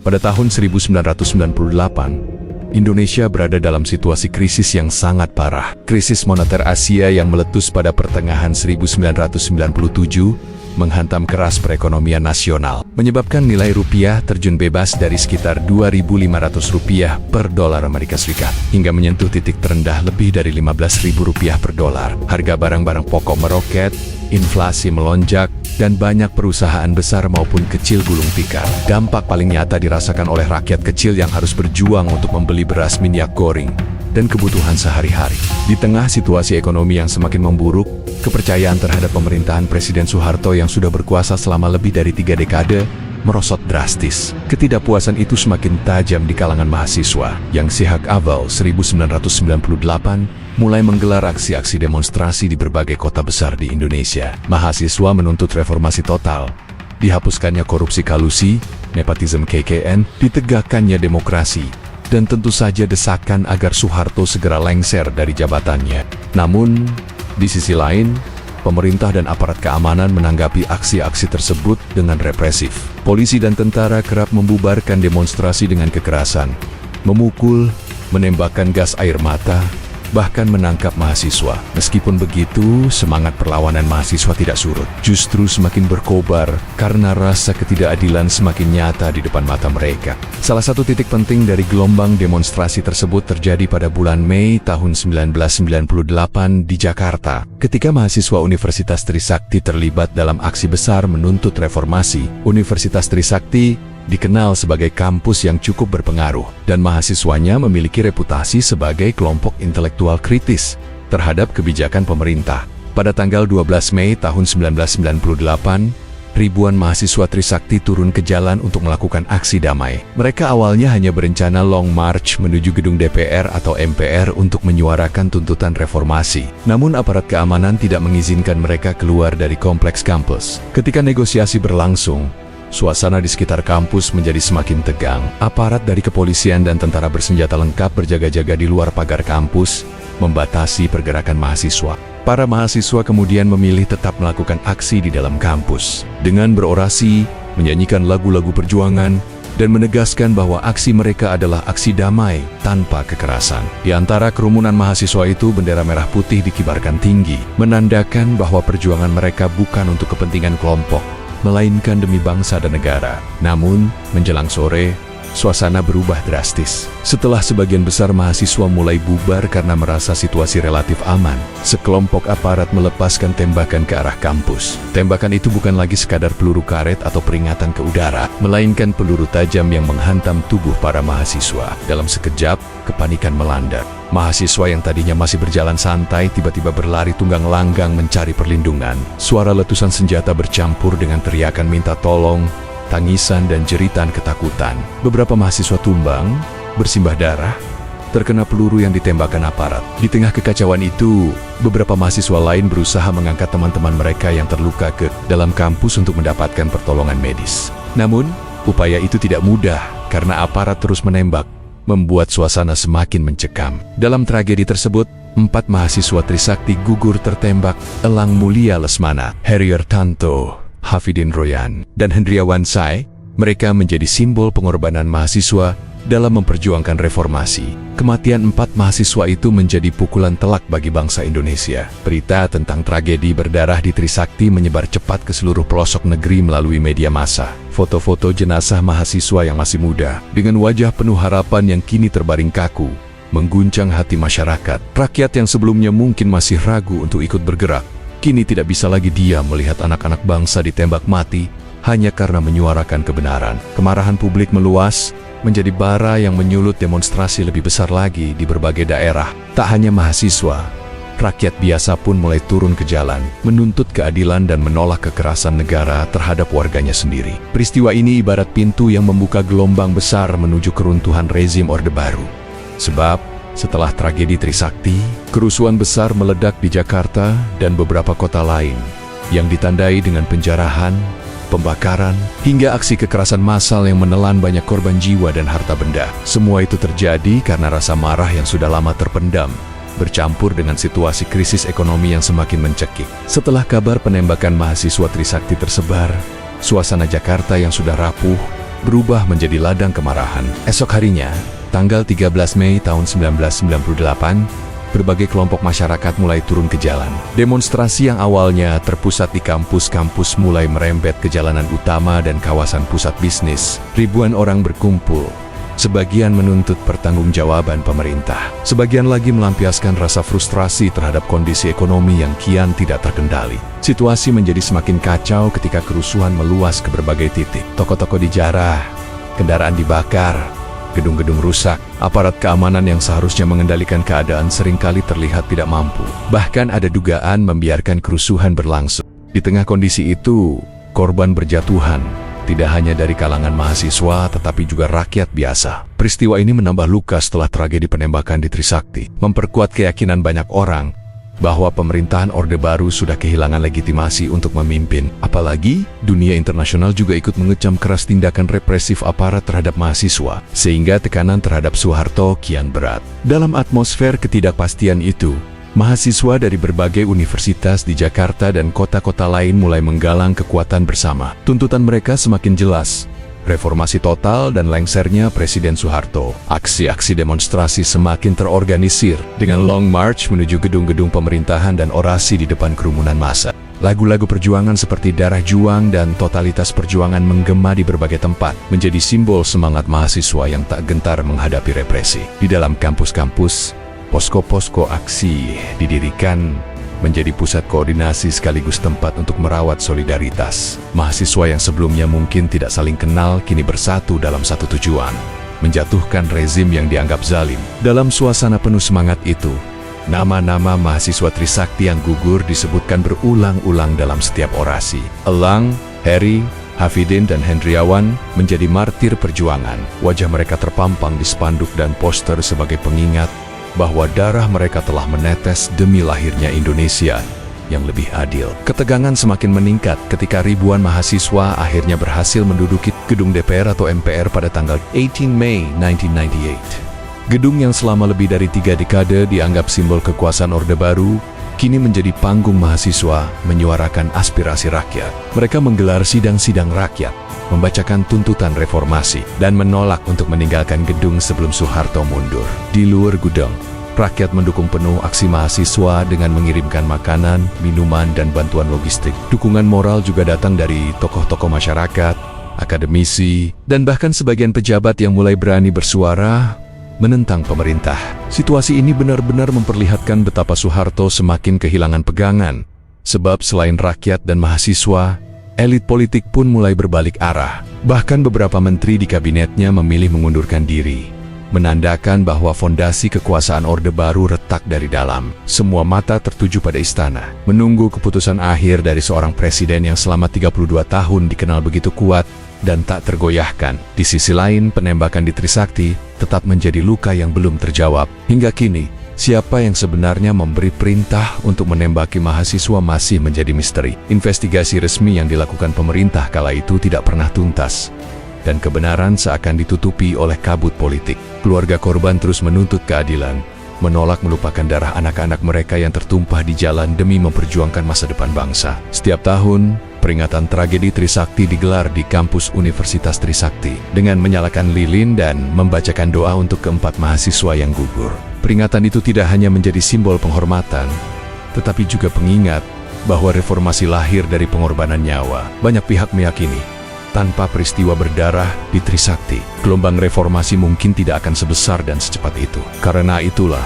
Pada tahun 1998, Indonesia berada dalam situasi krisis yang sangat parah. Krisis moneter Asia yang meletus pada pertengahan 1997 menghantam keras perekonomian nasional, menyebabkan nilai rupiah terjun bebas dari sekitar Rp2.500 per dolar Amerika Serikat, hingga menyentuh titik terendah lebih dari Rp15.000 per dolar. Harga barang-barang pokok meroket, inflasi melonjak, dan banyak perusahaan besar maupun kecil gulung tikar. Dampak paling nyata dirasakan oleh rakyat kecil yang harus berjuang untuk membeli beras, minyak goreng, dan kebutuhan sehari-hari. Di tengah situasi ekonomi yang semakin memburuk, kepercayaan terhadap pemerintahan Presiden Soeharto yang sudah berkuasa selama lebih dari 3 dekade merosot drastis. Ketidakpuasan itu semakin tajam di kalangan mahasiswa yang sejak awal 1998 mulai menggelar aksi-aksi demonstrasi di berbagai kota besar di Indonesia. Mahasiswa menuntut reformasi total, dihapuskannya korupsi kolusi, nepotisme KKN, ditegakkannya demokrasi, dan tentu saja desakan agar Soeharto segera lengser dari jabatannya. Namun, di sisi lain, pemerintah dan aparat keamanan menanggapi aksi-aksi tersebut dengan represif. Polisi dan tentara kerap membubarkan demonstrasi dengan kekerasan, memukul, menembakkan gas air mata, bahkan menangkap mahasiswa. Meskipun begitu, semangat perlawanan mahasiswa tidak surut. Justru semakin berkobar karena rasa ketidakadilan semakin nyata di depan mata mereka. Salah satu titik penting dari gelombang demonstrasi tersebut terjadi pada bulan Mei tahun 1998 di Jakarta, ketika mahasiswa Universitas Trisakti terlibat dalam aksi besar menuntut reformasi. Universitas Trisakti dikenal sebagai kampus yang cukup berpengaruh, dan mahasiswanya memiliki reputasi sebagai kelompok intelektual kritis terhadap kebijakan pemerintah. Pada tanggal 12 Mei tahun 1998, ribuan mahasiswa Trisakti turun ke jalan untuk melakukan aksi damai. Mereka awalnya hanya berencana long march menuju gedung DPR atau MPR untuk menyuarakan tuntutan reformasi. Namun aparat keamanan tidak mengizinkan mereka keluar dari kompleks kampus. Ketika negosiasi berlangsung, suasana di sekitar kampus menjadi semakin tegang. Aparat dari kepolisian dan tentara bersenjata lengkap berjaga-jaga di luar pagar kampus, membatasi pergerakan mahasiswa. Para mahasiswa kemudian memilih tetap melakukan aksi di dalam kampus, dengan berorasi, menyanyikan lagu-lagu perjuangan, dan menegaskan bahwa aksi mereka adalah aksi damai tanpa kekerasan. Di antara kerumunan mahasiswa itu, bendera merah putih dikibarkan tinggi, menandakan bahwa perjuangan mereka bukan untuk kepentingan kelompok, melainkan demi bangsa dan negara. Namun, menjelang sore, suasana berubah drastis. Setelah sebagian besar mahasiswa mulai bubar karena merasa situasi relatif aman, sekelompok aparat melepaskan tembakan ke arah kampus. Tembakan itu bukan lagi sekadar peluru karet atau peringatan ke udara, melainkan peluru tajam yang menghantam tubuh para mahasiswa. Dalam sekejap, kepanikan melanda. Mahasiswa yang tadinya masih berjalan santai tiba-tiba berlari tunggang langgang mencari perlindungan. Suara letusan senjata bercampur dengan teriakan minta tolong, tangisan dan jeritan ketakutan. Beberapa mahasiswa tumbang, bersimbah darah, terkena peluru yang ditembakkan aparat. Di tengah kekacauan itu, beberapa mahasiswa lain berusaha mengangkat teman-teman mereka yang terluka ke dalam kampus untuk mendapatkan pertolongan medis. Namun, upaya itu tidak mudah karena aparat terus menembak, membuat suasana semakin mencekam. Dalam tragedi tersebut, 4 mahasiswa Trisakti gugur tertembak: Elang Mulia Lesmana, Heriartanto, Hafidin Royan, dan Hendriawan Sai. Mereka menjadi simbol pengorbanan mahasiswa dalam memperjuangkan reformasi. Kematian 4 mahasiswa itu menjadi pukulan telak bagi bangsa Indonesia. Berita tentang tragedi berdarah di Trisakti menyebar cepat ke seluruh pelosok negeri melalui media massa. Foto-foto jenazah mahasiswa yang masih muda, dengan wajah penuh harapan yang kini terbaring kaku, mengguncang hati masyarakat. Rakyat yang sebelumnya mungkin masih ragu untuk ikut bergerak, kini tidak bisa lagi diam melihat anak-anak bangsa ditembak mati hanya karena menyuarakan kebenaran. Kemarahan publik meluas, menjadi bara yang menyulut demonstrasi lebih besar lagi di berbagai daerah. Tak hanya mahasiswa, rakyat biasa pun mulai turun ke jalan, menuntut keadilan dan menolak kekerasan negara terhadap warganya sendiri. Peristiwa ini ibarat pintu yang membuka gelombang besar menuju keruntuhan rezim Orde Baru. Sebab, setelah tragedi Trisakti, kerusuhan besar meledak di Jakarta dan beberapa kota lain, yang ditandai dengan penjarahan, pembakaran, hingga aksi kekerasan massal yang menelan banyak korban jiwa dan harta benda. Semua itu terjadi karena rasa marah yang sudah lama terpendam, bercampur dengan situasi krisis ekonomi yang semakin mencekik. Setelah kabar penembakan mahasiswa Trisakti tersebar, suasana Jakarta yang sudah rapuh berubah menjadi ladang kemarahan. Esok harinya, tanggal 13 Mei tahun 1998, berbagai kelompok masyarakat mulai turun ke jalan. Demonstrasi yang awalnya terpusat di kampus-kampus mulai merembet ke jalanan utama dan kawasan pusat bisnis. Ribuan orang berkumpul. Sebagian menuntut pertanggungjawaban pemerintah. Sebagian lagi melampiaskan rasa frustrasi terhadap kondisi ekonomi yang kian tidak terkendali. Situasi menjadi semakin kacau ketika kerusuhan meluas ke berbagai titik. Toko-toko dijarah, kendaraan dibakar, gedung-gedung rusak. Aparat keamanan yang seharusnya mengendalikan keadaan seringkali terlihat tidak mampu. Bahkan ada dugaan membiarkan kerusuhan berlangsung. Di tengah kondisi itu, korban berjatuhan. Tidak hanya dari kalangan mahasiswa, tetapi juga rakyat biasa. Peristiwa ini menambah luka setelah tragedi penembakan di Trisakti, memperkuat keyakinan banyak orang bahwa pemerintahan Orde Baru sudah kehilangan legitimasi untuk memimpin. Apalagi, dunia internasional juga ikut mengecam keras tindakan represif aparat terhadap mahasiswa, sehingga tekanan terhadap Soeharto kian berat. Dalam atmosfer ketidakpastian itu, mahasiswa dari berbagai universitas di Jakarta dan kota-kota lain mulai menggalang kekuatan bersama. Tuntutan mereka semakin jelas. Reformasi total dan lengsernya Presiden Soeharto. Aksi-aksi demonstrasi semakin terorganisir dengan long march menuju gedung-gedung pemerintahan dan orasi di depan kerumunan massa. Lagu-lagu perjuangan seperti Darah Juang dan Totalitas Perjuangan menggema di berbagai tempat, menjadi simbol semangat mahasiswa yang tak gentar menghadapi represi. Di dalam kampus-kampus, posko-posko aksi didirikan menjadi pusat koordinasi sekaligus tempat untuk merawat solidaritas. Mahasiswa yang sebelumnya mungkin tidak saling kenal kini bersatu dalam satu tujuan, menjatuhkan rezim yang dianggap zalim. Dalam suasana penuh semangat itu, nama-nama mahasiswa Trisakti yang gugur disebutkan berulang-ulang dalam setiap orasi. Elang, Heri, Hafidin dan Hendriawan menjadi martir perjuangan. Wajah mereka terpampang di spanduk dan poster sebagai pengingat bahwa darah mereka telah menetes demi lahirnya Indonesia yang lebih adil. Ketegangan semakin meningkat ketika ribuan mahasiswa akhirnya berhasil menduduki gedung DPR atau MPR pada tanggal 18 Mei 1998. Gedung yang selama lebih dari 3 dekade dianggap simbol kekuasaan Orde Baru, kini menjadi panggung mahasiswa menyuarakan aspirasi rakyat. Mereka menggelar sidang-sidang rakyat, membacakan tuntutan reformasi, dan menolak untuk meninggalkan gedung sebelum Soeharto mundur. Di luar gudang, rakyat mendukung penuh aksi mahasiswa dengan mengirimkan makanan, minuman, dan bantuan logistik. Dukungan moral juga datang dari tokoh-tokoh masyarakat, akademisi, dan bahkan sebagian pejabat yang mulai berani bersuara menentang pemerintah. Situasi ini benar-benar memperlihatkan betapa Soeharto semakin kehilangan pegangan, sebab selain rakyat dan mahasiswa, elit politik pun mulai berbalik arah. Bahkan beberapa menteri di kabinetnya memilih mengundurkan diri, menandakan bahwa fondasi kekuasaan Orde Baru retak dari dalam. Semua mata tertuju pada istana, menunggu keputusan akhir dari seorang presiden yang selama 32 tahun dikenal begitu kuat dan tak tergoyahkan. Di sisi lain, penembakan di Trisakti tetap menjadi luka yang belum terjawab. Hingga kini, siapa yang sebenarnya memberi perintah untuk menembaki mahasiswa masih menjadi misteri. Investigasi resmi yang dilakukan pemerintah kala itu tidak pernah tuntas, dan kebenaran seakan ditutupi oleh kabut politik. Keluarga korban terus menuntut keadilan, menolak melupakan darah anak-anak mereka yang tertumpah di jalan demi memperjuangkan masa depan bangsa. Setiap tahun, peringatan tragedi Trisakti digelar di kampus Universitas Trisakti dengan menyalakan lilin dan membacakan doa untuk keempat mahasiswa yang gugur. Peringatan itu tidak hanya menjadi simbol penghormatan, tetapi juga pengingat bahwa reformasi lahir dari pengorbanan nyawa. Banyak pihak meyakini, tanpa peristiwa berdarah di Trisakti, gelombang reformasi mungkin tidak akan sebesar dan secepat itu. Karena itulah,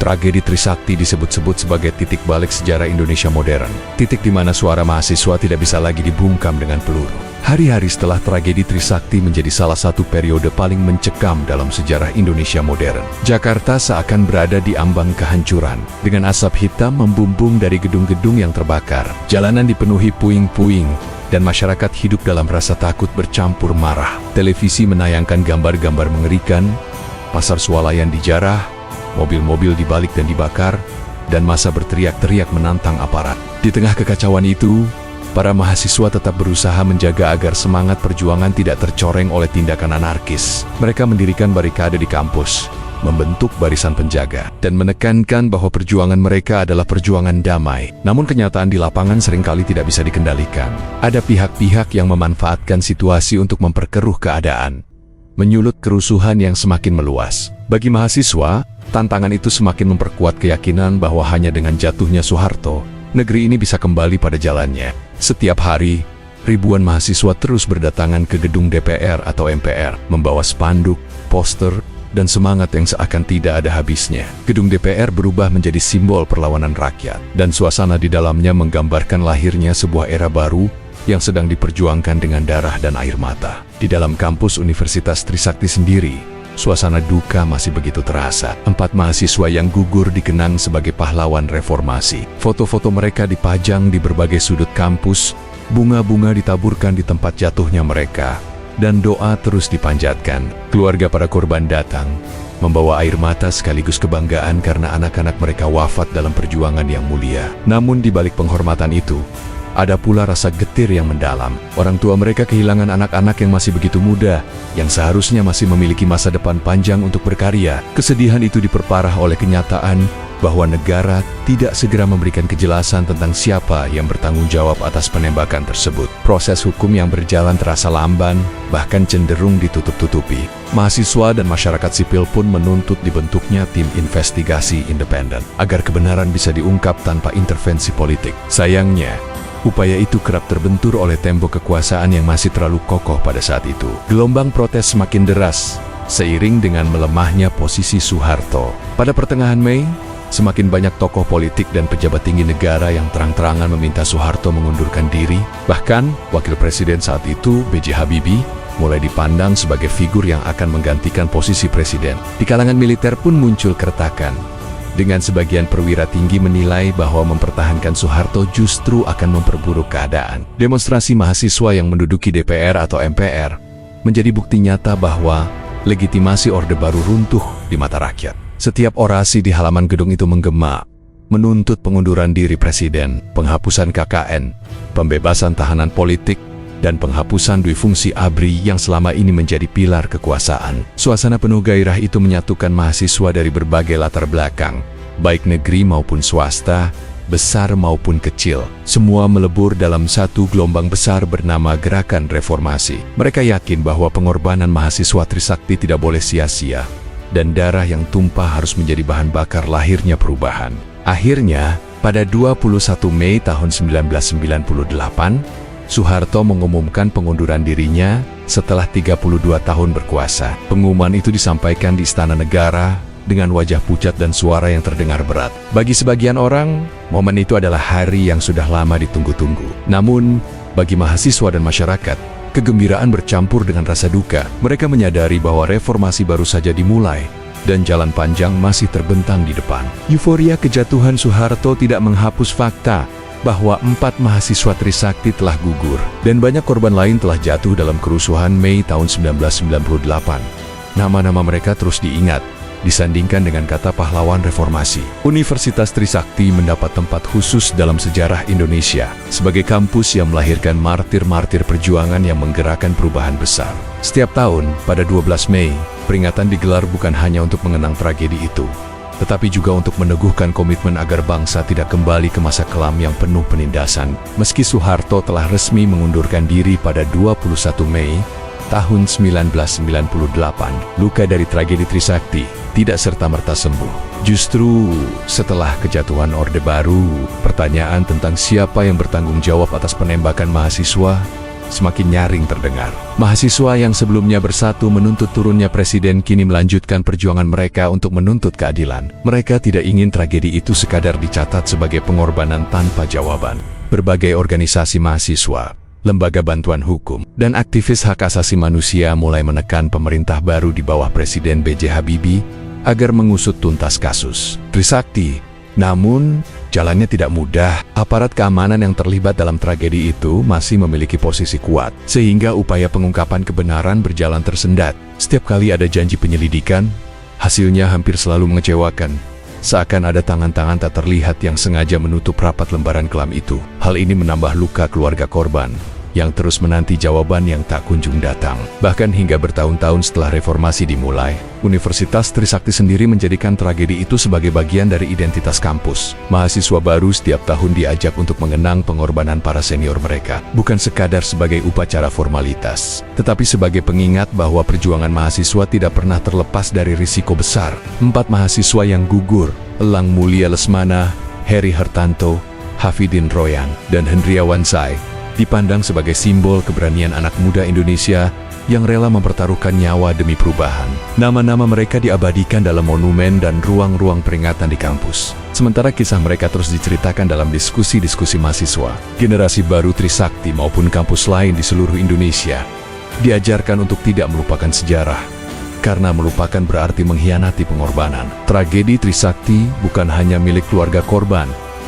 tragedi Trisakti disebut-sebut sebagai titik balik sejarah Indonesia modern. Titik di mana suara mahasiswa tidak bisa lagi dibungkam dengan peluru. Hari-hari setelah tragedi Trisakti menjadi salah satu periode paling mencekam dalam sejarah Indonesia modern. Jakarta seakan berada di ambang kehancuran, dengan asap hitam membumbung dari gedung-gedung yang terbakar. Jalanan dipenuhi puing-puing, dan masyarakat hidup dalam rasa takut bercampur marah. Televisi menayangkan gambar-gambar mengerikan, pasar swalayan dijarah, mobil-mobil dibalik dan dibakar, dan massa berteriak-teriak menantang aparat. Di tengah kekacauan itu, para mahasiswa tetap berusaha menjaga agar semangat perjuangan tidak tercoreng oleh tindakan anarkis. Mereka mendirikan barikade di kampus, membentuk barisan penjaga, dan menekankan bahwa perjuangan mereka adalah perjuangan damai. Namun kenyataan di lapangan seringkali tidak bisa dikendalikan. Ada pihak-pihak yang memanfaatkan situasi untuk memperkeruh keadaan, menyulut kerusuhan yang semakin meluas. Bagi mahasiswa, tantangan itu semakin memperkuat keyakinan bahwa hanya dengan jatuhnya Soeharto, negeri ini bisa kembali pada jalannya. Setiap hari, ribuan mahasiswa terus berdatangan ke gedung DPR atau MPR, membawa spanduk, poster, dan semangat yang seakan tidak ada habisnya. Gedung DPR berubah menjadi simbol perlawanan rakyat, dan suasana di dalamnya menggambarkan lahirnya sebuah era baru yang sedang diperjuangkan dengan darah dan air mata. Di dalam kampus Universitas Trisakti sendiri, suasana duka masih begitu terasa. 4 mahasiswa yang gugur dikenang sebagai pahlawan reformasi. Foto-foto mereka dipajang di berbagai sudut kampus, bunga-bunga ditaburkan di tempat jatuhnya mereka, dan doa terus dipanjatkan. Keluarga para korban datang, membawa air mata sekaligus kebanggaan karena anak-anak mereka wafat dalam perjuangan yang mulia. Namun di balik penghormatan itu, ada pula rasa getir yang mendalam. Orang tua mereka kehilangan anak-anak yang masih begitu muda, yang seharusnya masih memiliki masa depan panjang untuk berkarya. Kesedihan itu diperparah oleh kenyataan bahwa negara tidak segera memberikan kejelasan tentang siapa yang bertanggung jawab atas penembakan tersebut. Proses hukum yang berjalan terasa lamban, bahkan cenderung ditutup-tutupi. Mahasiswa dan masyarakat sipil pun menuntut dibentuknya tim investigasi independen, agar kebenaran bisa diungkap tanpa intervensi politik. Sayangnya, upaya itu kerap terbentur oleh tembok kekuasaan yang masih terlalu kokoh pada saat itu. Gelombang protes semakin deras, seiring dengan melemahnya posisi Soeharto. Pada pertengahan Mei, semakin banyak tokoh politik dan pejabat tinggi negara yang terang-terangan meminta Soeharto mengundurkan diri. Bahkan, Wakil Presiden saat itu, B.J. Habibie, mulai dipandang sebagai figur yang akan menggantikan posisi presiden. Di kalangan militer pun muncul keretakan, dengan sebagian perwira tinggi menilai bahwa mempertahankan Soeharto justru akan memperburuk keadaan. Demonstrasi mahasiswa yang menduduki DPR atau MPR menjadi bukti nyata bahwa legitimasi Orde Baru runtuh di mata rakyat. Setiap orasi di halaman gedung itu menggema, menuntut pengunduran diri presiden, penghapusan KKN, pembebasan tahanan politik, dan penghapusan dui fungsi ABRI yang selama ini menjadi pilar kekuasaan. Suasana penuh gairah itu menyatukan mahasiswa dari berbagai latar belakang, baik negeri maupun swasta, besar maupun kecil. Semua melebur dalam satu gelombang besar bernama Gerakan Reformasi. Mereka yakin bahwa pengorbanan mahasiswa Trisakti tidak boleh sia-sia, dan darah yang tumpah harus menjadi bahan bakar lahirnya perubahan. Akhirnya, pada 21 Mei tahun 1998, Soeharto mengumumkan pengunduran dirinya setelah 32 tahun berkuasa. Pengumuman itu disampaikan di Istana Negara dengan wajah pucat dan suara yang terdengar berat. Bagi sebagian orang, momen itu adalah hari yang sudah lama ditunggu-tunggu. Namun, bagi mahasiswa dan masyarakat, kegembiraan bercampur dengan rasa duka. Mereka menyadari bahwa reformasi baru saja dimulai, dan jalan panjang masih terbentang di depan. Euforia kejatuhan Soeharto tidak menghapus fakta bahwa 4 mahasiswa Trisakti telah gugur, dan banyak korban lain telah jatuh dalam kerusuhan Mei tahun 1998. Nama-nama mereka terus diingat, disandingkan dengan kata pahlawan reformasi. Universitas Trisakti mendapat tempat khusus dalam sejarah Indonesia sebagai kampus yang melahirkan martir-martir perjuangan yang menggerakkan perubahan besar. Setiap tahun, pada 12 Mei, peringatan digelar bukan hanya untuk mengenang tragedi itu, tetapi juga untuk meneguhkan komitmen agar bangsa tidak kembali ke masa kelam yang penuh penindasan. Meski Soeharto telah resmi mengundurkan diri pada 21 Mei tahun 1998, luka dari tragedi Trisakti tidak serta-merta sembuh. Justru setelah kejatuhan Orde Baru, pertanyaan tentang siapa yang bertanggung jawab atas penembakan mahasiswa semakin nyaring terdengar. Mahasiswa yang sebelumnya bersatu menuntut turunnya presiden kini melanjutkan perjuangan mereka untuk menuntut keadilan. Mereka tidak ingin tragedi itu sekadar dicatat sebagai pengorbanan tanpa jawaban. Berbagai organisasi mahasiswa, lembaga bantuan hukum, dan aktivis hak asasi manusia mulai menekan pemerintah baru di bawah Presiden B.J. Habibie agar mengusut tuntas kasus Trisakti. Namun, jalannya tidak mudah. Aparat keamanan yang terlibat dalam tragedi itu masih memiliki posisi kuat, sehingga upaya pengungkapan kebenaran berjalan tersendat. Setiap kali ada janji penyelidikan, hasilnya hampir selalu mengecewakan. Seakan ada tangan-tangan tak terlihat yang sengaja menutup rapat lembaran kelam itu. Hal ini menambah luka keluarga korban, yang terus menanti jawaban yang tak kunjung datang. Bahkan hingga bertahun-tahun setelah reformasi dimulai, Universitas Trisakti sendiri menjadikan tragedi itu sebagai bagian dari identitas kampus. Mahasiswa baru setiap tahun diajak untuk mengenang pengorbanan para senior mereka, bukan sekadar sebagai upacara formalitas, tetapi sebagai pengingat bahwa perjuangan mahasiswa tidak pernah terlepas dari risiko besar. 4 mahasiswa yang gugur, Elang Mulia Lesmana, Heri Hartanto, Hafidin Royan, dan Hendriawan Sai, dipandang sebagai simbol keberanian anak muda Indonesia yang rela mempertaruhkan nyawa demi perubahan. Nama-nama mereka diabadikan dalam monumen dan ruang-ruang peringatan di kampus. Sementara kisah mereka terus diceritakan dalam diskusi-diskusi mahasiswa. Generasi baru Trisakti maupun kampus lain di seluruh Indonesia diajarkan untuk tidak melupakan sejarah, karena melupakan berarti mengkhianati pengorbanan. Tragedi Trisakti bukan hanya milik keluarga korban,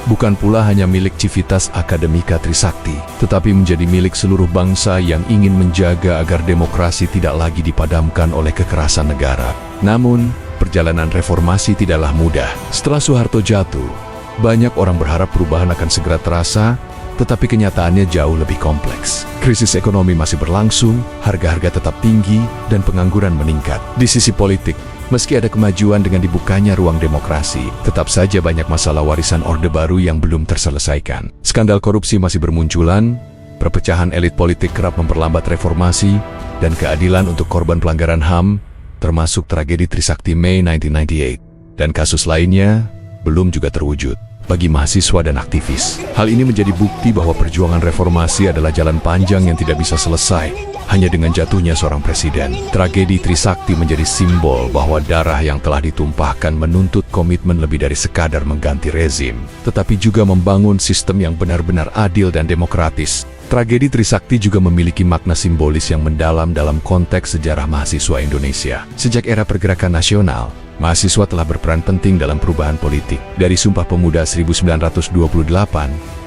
bukan pula hanya milik Civitas Akademika Trisakti, tetapi menjadi milik seluruh bangsa yang ingin menjaga agar demokrasi tidak lagi dipadamkan oleh kekerasan negara. Namun, perjalanan reformasi tidaklah mudah. Setelah Soeharto jatuh, banyak orang berharap perubahan akan segera terasa, tetapi kenyataannya jauh lebih kompleks. Krisis ekonomi masih berlangsung, harga-harga tetap tinggi, dan pengangguran meningkat. Di sisi politik, meski ada kemajuan dengan dibukanya ruang demokrasi, tetap saja banyak masalah warisan Orde Baru yang belum terselesaikan. Skandal korupsi masih bermunculan, perpecahan elit politik kerap memperlambat reformasi, dan keadilan untuk korban pelanggaran HAM, termasuk tragedi Trisakti Mei 1998, dan kasus lainnya, belum juga terwujud bagi mahasiswa dan aktivis. Hal ini menjadi bukti bahwa perjuangan reformasi adalah jalan panjang yang tidak bisa selesai hanya dengan jatuhnya seorang presiden. Tragedi Trisakti menjadi simbol bahwa darah yang telah ditumpahkan menuntut komitmen lebih dari sekadar mengganti rezim, tetapi juga membangun sistem yang benar-benar adil dan demokratis. Tragedi Trisakti juga memiliki makna simbolis yang mendalam dalam konteks sejarah mahasiswa Indonesia. Sejak era pergerakan nasional, mahasiswa telah berperan penting dalam perubahan politik. Dari Sumpah Pemuda 1928,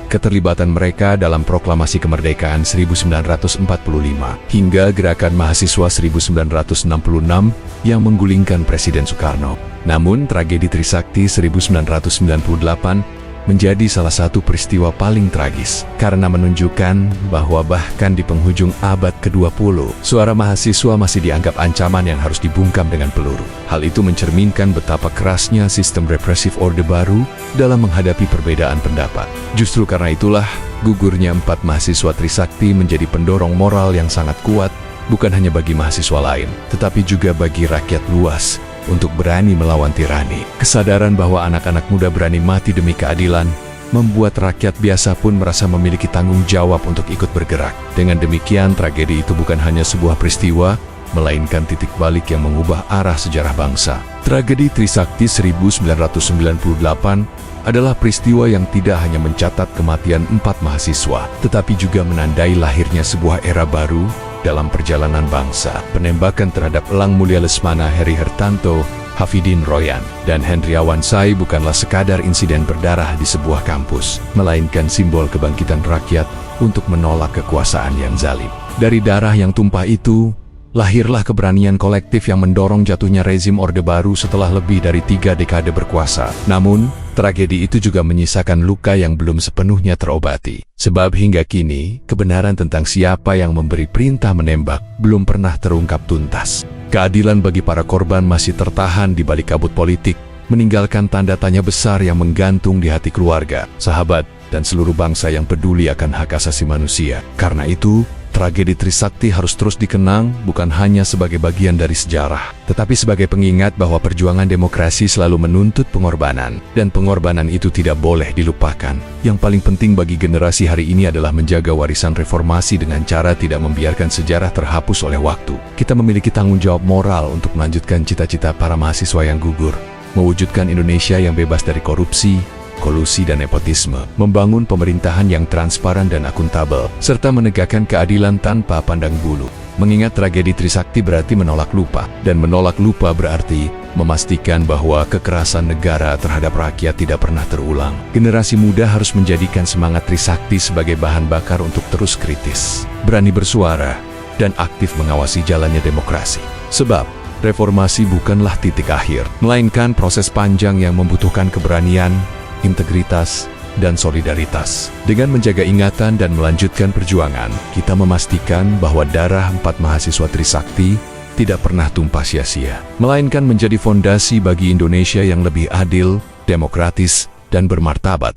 keterlibatan mereka dalam Proklamasi Kemerdekaan 1945, hingga Gerakan Mahasiswa 1966 yang menggulingkan Presiden Soekarno. Namun, tragedi Trisakti 1998 menjadi salah satu peristiwa paling tragis, karena menunjukkan bahwa bahkan di penghujung abad ke-20, suara mahasiswa masih dianggap ancaman yang harus dibungkam dengan peluru. Hal itu mencerminkan betapa kerasnya sistem represif Orde Baru dalam menghadapi perbedaan pendapat. Justru karena itulah, gugurnya 4 mahasiswa Trisakti menjadi pendorong moral yang sangat kuat, bukan hanya bagi mahasiswa lain, tetapi juga bagi rakyat luas, untuk berani melawan tirani. Kesadaran bahwa anak-anak muda berani mati demi keadilan membuat rakyat biasa pun merasa memiliki tanggung jawab untuk ikut bergerak. Dengan demikian, tragedi itu bukan hanya sebuah peristiwa, melainkan titik balik yang mengubah arah sejarah bangsa. Tragedi Trisakti 1998 adalah peristiwa yang tidak hanya mencatat kematian 4 mahasiswa, tetapi juga menandai lahirnya sebuah era baru dalam perjalanan bangsa. Penembakan terhadap Elang Mulia Lesmana, Heri Hartanto, Hafidin Royan, dan Hendriawan Sai bukanlah sekadar insiden berdarah di sebuah kampus, melainkan simbol kebangkitan rakyat untuk menolak kekuasaan yang zalim. Dari darah yang tumpah itu, lahirlah keberanian kolektif yang mendorong jatuhnya rezim Orde Baru setelah lebih dari 3 dekade berkuasa. Namun, tragedi itu juga menyisakan luka yang belum sepenuhnya terobati. Sebab hingga kini, kebenaran tentang siapa yang memberi perintah menembak belum pernah terungkap tuntas. Keadilan bagi para korban masih tertahan di balik kabut politik, meninggalkan tanda tanya besar yang menggantung di hati keluarga, sahabat, dan seluruh bangsa yang peduli akan hak asasi manusia. Karena itu, tragedi Trisakti harus terus dikenang bukan hanya sebagai bagian dari sejarah, tetapi sebagai pengingat bahwa perjuangan demokrasi selalu menuntut pengorbanan, dan pengorbanan itu tidak boleh dilupakan. Yang paling penting bagi generasi hari ini adalah menjaga warisan reformasi dengan cara tidak membiarkan sejarah terhapus oleh waktu. Kita memiliki tanggung jawab moral untuk melanjutkan cita-cita para mahasiswa yang gugur, mewujudkan Indonesia yang bebas dari korupsi, kolusi dan nepotisme, membangun pemerintahan yang transparan dan akuntabel, serta menegakkan keadilan tanpa pandang bulu. Mengingat tragedi Trisakti berarti menolak lupa, dan menolak lupa berarti memastikan bahwa kekerasan negara terhadap rakyat tidak pernah terulang. Generasi muda harus menjadikan semangat Trisakti sebagai bahan bakar untuk terus kritis, berani bersuara, dan aktif mengawasi jalannya demokrasi. Sebab, reformasi bukanlah titik akhir, melainkan proses panjang yang membutuhkan keberanian, integritas, dan solidaritas. Dengan menjaga ingatan dan melanjutkan perjuangan, kita memastikan bahwa darah 4 mahasiswa Trisakti tidak pernah tumpah sia-sia, melainkan menjadi fondasi bagi Indonesia yang lebih adil, demokratis, dan bermartabat.